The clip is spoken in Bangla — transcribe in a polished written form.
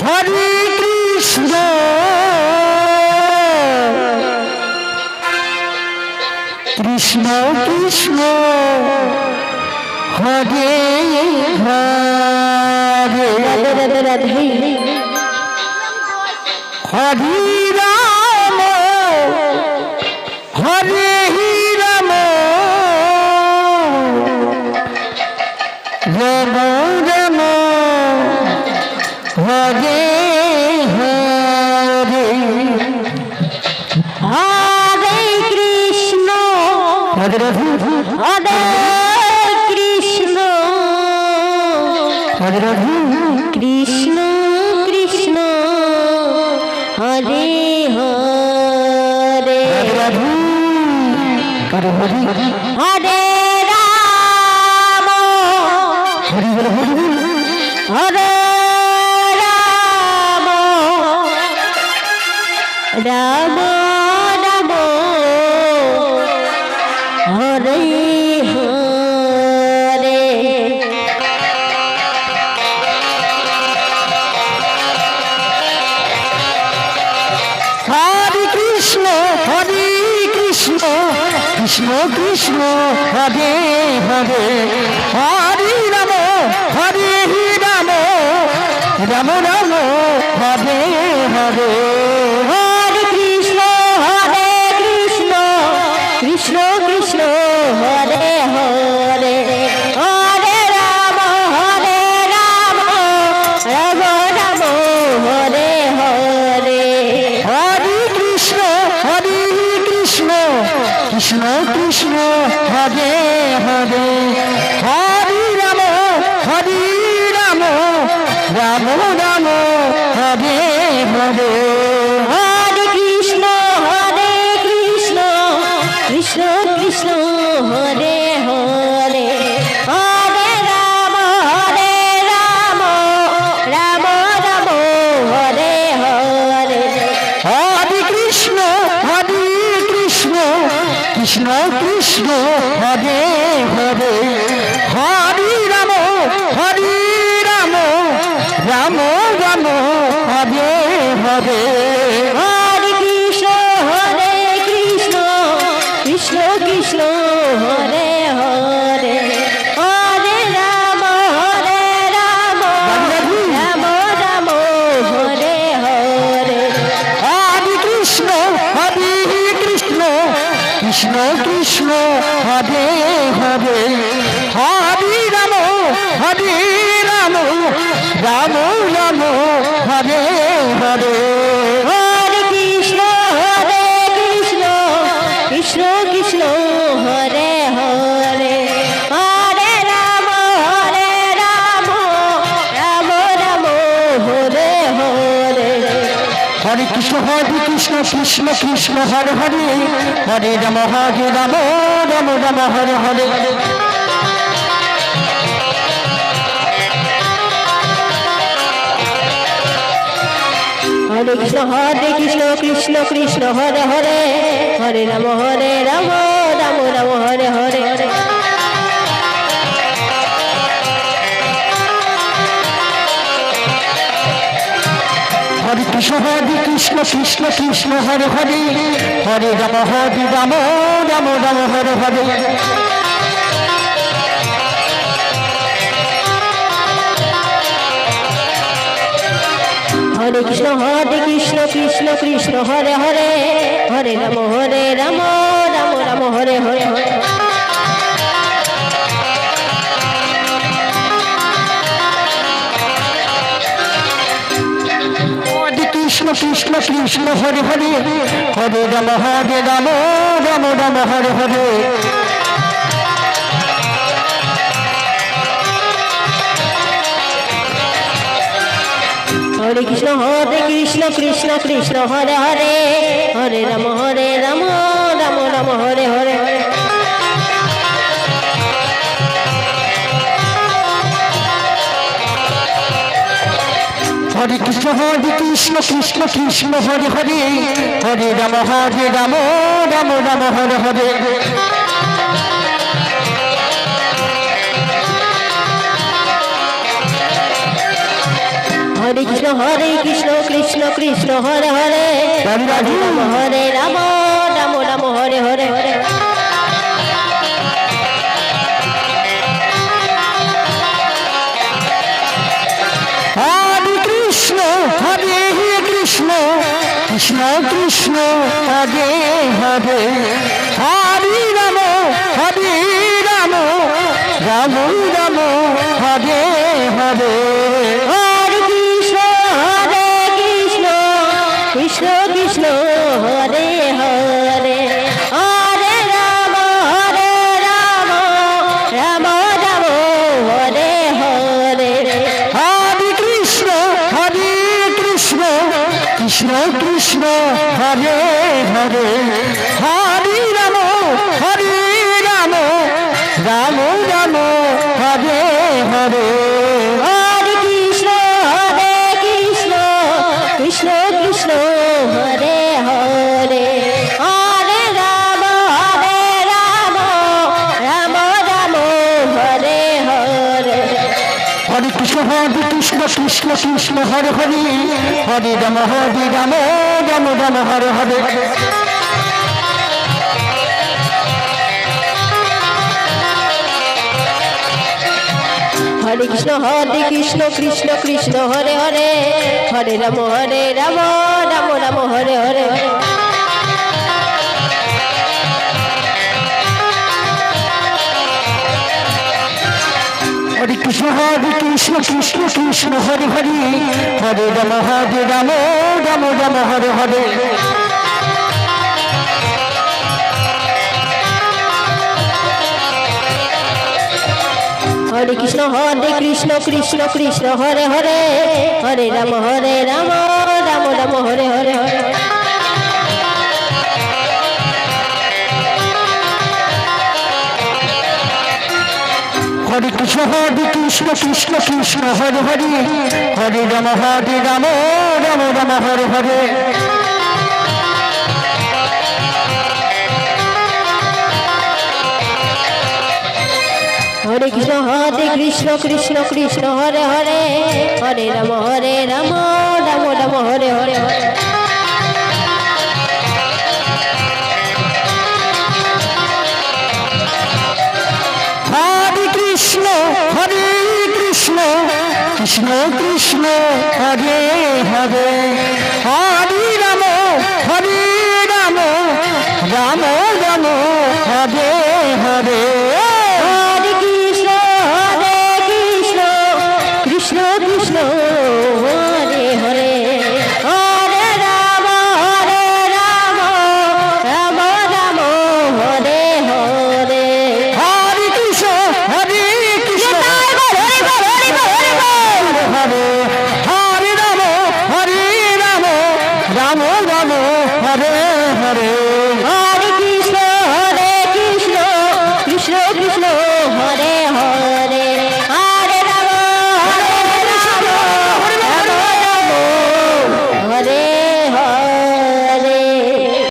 হরে কৃষ্ণ কৃষ্ণ কৃষ্ণ হরে হরে রাধে রাধে হরে রাম হরে রাম রাম রাম হরে হরে হরে কৃষ্ণ হরে রাধে হরে কৃষ্ণ হরে রাধে কৃষ্ণ কৃষ্ণ হরে হরে হরে রাধে হরে হরে হরে রাম হরে বলে হরে হরে রাম রাম রাম হরে হরে হরে কৃষ্ণ কৃষ্ণ কৃষ্ণ হরে হরে হরে রাম রাম রাম রাম হরে হরে হরে কৃষ্ণ কৃষ্ণ কৃষ্ণ হরে হরে হরে রাম রাম রাম হরে হরে হরে কৃষ্ণ কৃষ্ণ কৃষ্ণ হরে হরে হরে রাম রাম রাম রাম হরে হরে হরে কৃষ্ণ কৃষ্ণ কৃষ্ণ হরে হরে হরে রাম রাম রাম হরে হরে হরে কৃষ্ণ কৃষ্ণ কৃষ্ণ হরে হরে হরে রাম রাম রাম হরে হরে হরে কৃষ্ণ কৃষ্ণ কৃষ্ণ হরে হরে হরে রাম রাম রাম হরে হরে হরে কৃষ্ণ কৃষ্ণ কৃষ্ণ হরে হরে হরে রাম রাম রাম হরে হরে হরে কৃষ্ণ কৃষ্ণ কৃষ্ণ হরে হরে হরে রাম রাম রাম হরে হরে হরে কৃষ্ণ কৃষ্ণ কৃষ্ণ হরে হরে হরে রাম রাম হরে হরে হরে কৃষ্ণ কৃষ্ণ কৃষ্ণ হরে হরে হরে রাম রাম রাম হরে হরে হরে কৃষ্ণ কৃষ্ণ কৃষ্ণ হরে হরে হরে রাম রাম হরে হরে হরে কৃষ্ণ কৃষ্ণ কৃষ্ণ হরে হরে হরে রাম রাম হরে হরে হরে কৃষ্ণ কৃষ্ণ হরে হরে হরে রাম রাম হরে হরে হরে কৃষ্ণ কৃষ্ণ কৃষ্ণ হরে হরে হরে রাম রাম হরে হরে হরে কৃষ্ণ কৃষ্ণ কৃষ্ণ হরে হরে হরে রাম রাম হরে হরে হরে হরে কৃষ্ণ কৃষ্ণ কৃষ্ণ হরে হরে রাধে রাধে। হরে রাম রাম রাম হরে হরে হরে কৃষ্ণ কৃষ্ণ কৃষ্ণ হরে হরে হরে রাম রাম রাম রাম হরে হরে হরে কৃষ্ণ কৃষ্ণ কৃষ্ণ হরে হরে হরে রাম রাম রাম হরে হরে হরে কৃষ্ণ কৃষ্ণ কৃষ্ণ হরে হরে হরে রাম রাম রাম রাম হরে হরে হরে কৃষ্ণ কৃষ্ণ কৃষ্ণ হরে হরে হরে রাম রাম রাম হরে হরে হরে কৃষ্ণ কৃষ্ণ কৃষ্ণ হরে হরে হরে রাম রাম রাম হরে হরে হরে কৃষ্ণ কৃষ্ণ কৃষ্ণ হরে হরে হরে রাম রাম রাম হরে হরে হরে কৃষ্ণ কৃষ্ণ কৃষ্ণ হরে হরে হরে রাম রাম রাম হরে হরে হরে কৃষ্ণ কৃষ্ণ কৃষ্ণ হরে হরে হরে রাম রাম রাম হরে হরে হরে কৃষ্ণ কৃষ্ণ কৃষ্ণ হরে হরে হরে রাম রাম রাম হরে হরে হরে কৃষ্ণ কৃষ্ণ কৃষ্ণ হরে হরে হরে রাম রাম রাম হরে হরে হরে কৃষ্ণ কৃষ্ণ কৃষ্ণ হরে হরে হরে রাম রাম রাম রাম হরে হরে হরে কৃষ্ণ কৃষ্ণ কৃষ্ণ হরে হরে হরে রাম রাম রাম হরে হরে হরে কৃষ্ণ হরে হরে রাম রাম রাম হরে হরে